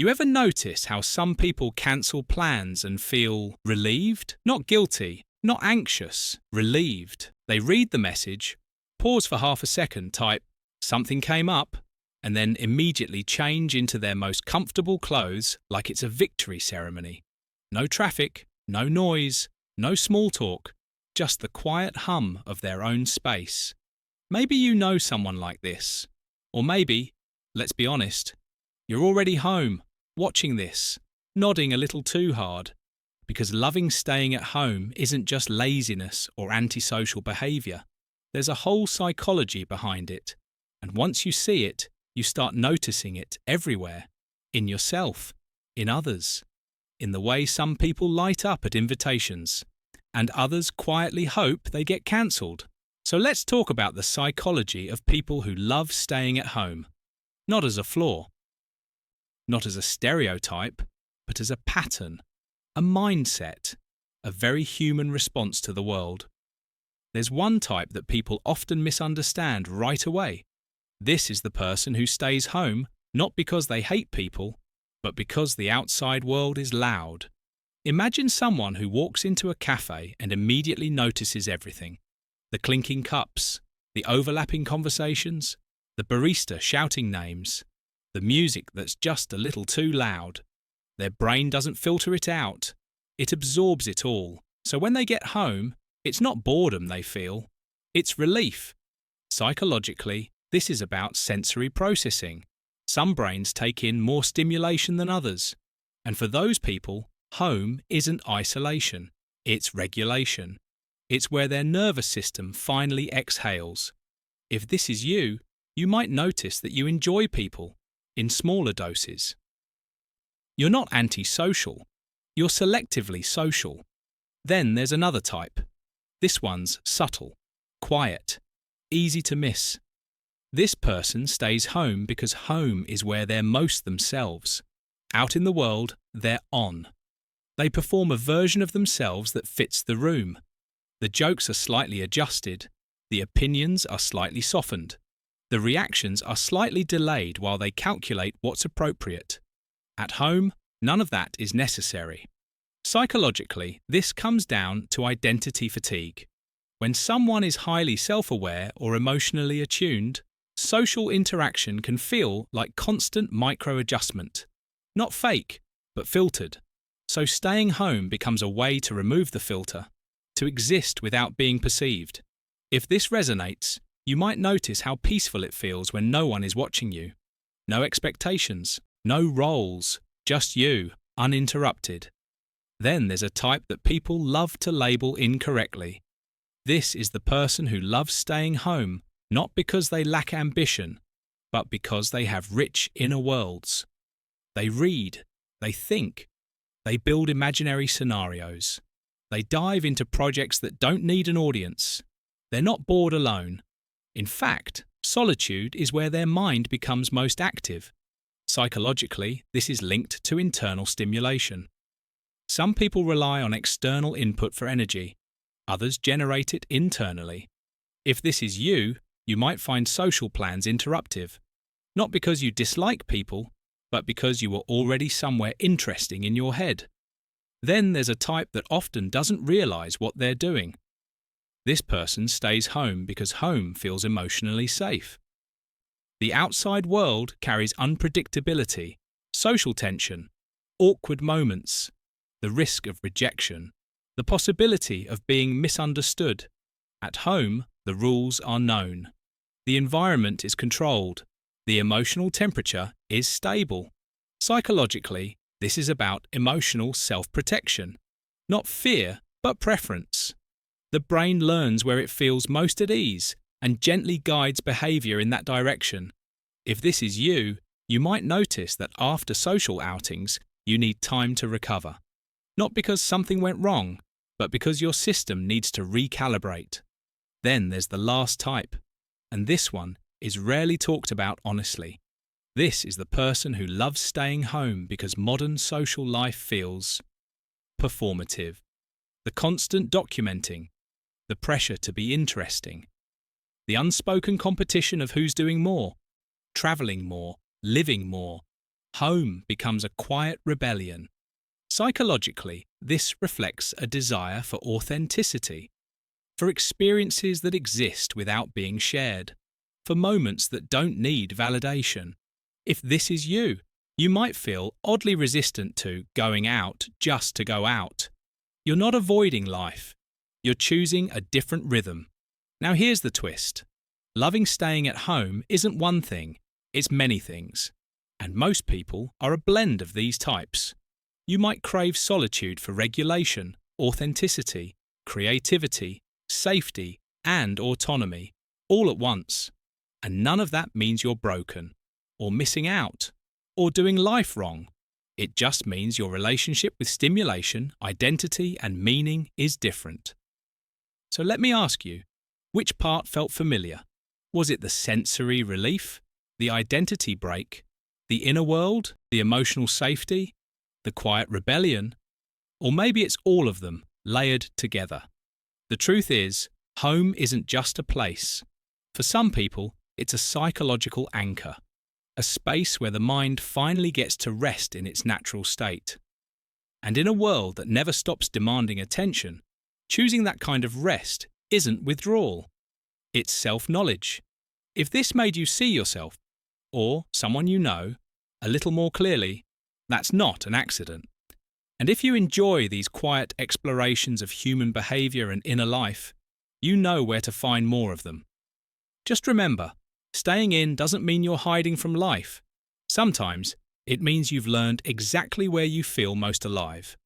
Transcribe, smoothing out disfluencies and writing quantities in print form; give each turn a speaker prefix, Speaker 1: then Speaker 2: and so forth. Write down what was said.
Speaker 1: You ever notice how some people cancel plans and feel relieved? Not guilty, not anxious, relieved. They read the message, pause for half a second, type, "Something came up," and then immediately change into their most comfortable clothes like it's a victory ceremony. No traffic, no noise, no small talk, just the quiet hum of their own space. Maybe you know someone like this. Or maybe, let's be honest, you're already home, watching this, nodding a little too hard, because loving staying at home isn't just laziness or antisocial behaviour. There's a whole psychology behind it, and once you see it, you start noticing it everywhere, in yourself, in others, in the way some people light up at invitations, and others quietly hope they get cancelled. So let's talk about the psychology of people who love staying at home, not as a flaw, not as a stereotype, but as a pattern, a mindset, a very human response to the world. There's one type that people often misunderstand right away. This is the person who stays home not because they hate people, but because the outside world is loud. Imagine someone who walks into a cafe and immediately notices everything. The clinking cups, the overlapping conversations, the barista shouting names, the music that's just a little too loud. Their brain doesn't filter it out. It absorbs it all. So when they get home, it's not boredom they feel, it's relief. Psychologically, this is about sensory processing. Some brains take in more stimulation than others. And for those people, home isn't isolation, it's regulation. It's where their nervous system finally exhales. If this is you, you might notice that you enjoy people, in smaller doses. You're not antisocial, you're selectively social. Then there's another type. This one's subtle, quiet, easy to miss. This person stays home because home is where they're most themselves. Out in the world, they're on. They perform a version of themselves that fits the room. The jokes are slightly adjusted, the opinions are slightly softened. The reactions are slightly delayed while they calculate what's appropriate. At home, none of that is necessary. Psychologically, this comes down to identity fatigue. When someone is highly self-aware or emotionally attuned, social interaction can feel like constant micro-adjustment. Not fake, but filtered. So staying home becomes a way to remove the filter, to exist without being perceived. If this resonates, you might notice how peaceful it feels when no one is watching you. No expectations, no roles, just you, uninterrupted. Then there's a type that people love to label incorrectly. This is the person who loves staying home, not because they lack ambition, but because they have rich inner worlds. They read, they think, they build imaginary scenarios. They dive into projects that don't need an audience. They're not bored alone. In fact, solitude is where their mind becomes most active. Psychologically, this is linked to internal stimulation. Some people rely on external input for energy. Others generate it internally. If this is you, you might find social plans interruptive. Not because you dislike people, but because you were already somewhere interesting in your head. Then there's a type that often doesn't realize what they're doing. This person stays home because home feels emotionally safe. The outside world carries unpredictability, social tension, awkward moments, the risk of rejection, the possibility of being misunderstood. At home, the rules are known. The environment is controlled. The emotional temperature is stable. Psychologically, this is about emotional self-protection, not fear, but preference. The brain learns where it feels most at ease and gently guides behaviour in that direction. If this is you, you might notice that after social outings, you need time to recover. Not because something went wrong, but because your system needs to recalibrate. Then there's the last type, and this one is rarely talked about honestly. This is the person who loves staying home because modern social life feels performative. The constant documenting, the pressure to be interesting, the unspoken competition of who's doing more, travelling more, living more, Home becomes a quiet rebellion. Psychologically, this reflects a desire for authenticity, for experiences that exist without being shared, for moments that don't need validation. If this is you, you might feel oddly resistant to going out just to go out. You're not avoiding life. You're choosing a different rhythm. Now here's the twist. Loving staying at home isn't one thing, it's many things. And most people are a blend of these types. You might crave solitude for regulation, authenticity, creativity, safety, and autonomy, all at once. And none of that means you're broken, or missing out, or doing life wrong. It just means your relationship with stimulation, identity, and meaning is different. So let me ask you, which part felt familiar? Was it the sensory relief, the identity break, the inner world, the emotional safety, the quiet rebellion? Or maybe it's all of them, layered together. The truth is, home isn't just a place. For some people, it's a psychological anchor, a space where the mind finally gets to rest in its natural state. And in a world that never stops demanding attention, choosing that kind of rest isn't withdrawal. It's self-knowledge. If this made you see yourself, or someone you know, a little more clearly, that's not an accident. And if you enjoy these quiet explorations of human behavior and inner life, you know where to find more of them. Just remember, staying in doesn't mean you're hiding from life. Sometimes it means you've learned exactly where you feel most alive.